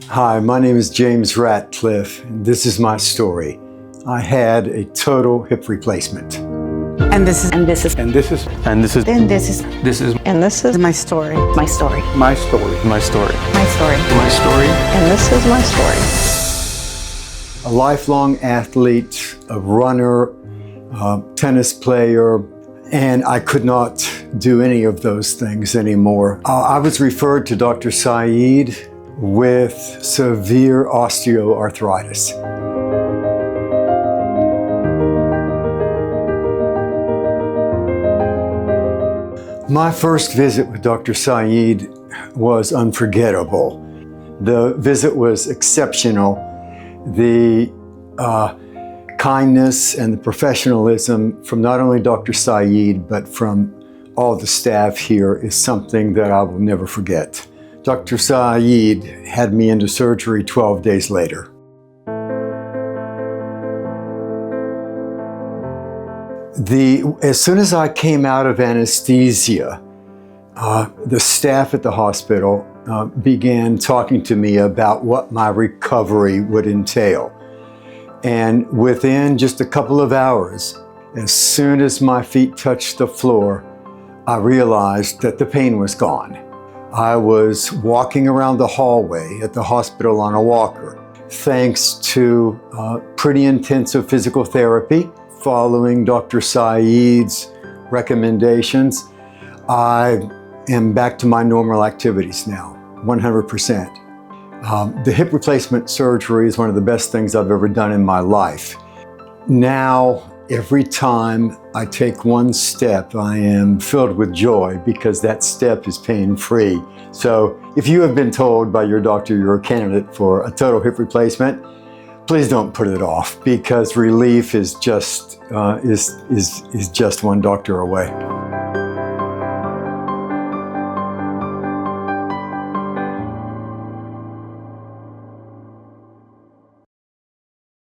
Hi, my name is James Ratcliff, and this is my story. I had a total hip replacement. And this is my story. And this is my story. A lifelong athlete, a runner, tennis player, and I could not do any of those things anymore. I was referred to Dr. Sayeed with severe osteoarthritis. My first visit with Dr. Sayeed was unforgettable. The visit was exceptional. The kindness and the professionalism from not only Dr. Sayeed, but from all the staff here is something that I will never forget. Dr. Sayeed had me into surgery 12 days later. As soon as I came out of anesthesia, the staff at the hospital began talking to me about what my recovery would entail. And within just a couple of hours, as soon as my feet touched the floor, I realized that the pain was gone. I was walking around the hallway at the hospital on a walker, thanks to pretty intensive physical therapy. Following Dr. Sayeed's recommendations, I am back to my normal activities now, 100%. The hip replacement surgery is one of the best things I've ever done in my life. Now, every time I take one step, I am filled with joy because that step is pain-free. So if you have been told by your doctor you're a candidate for a total hip replacement, please don't put it off because relief is just one doctor away.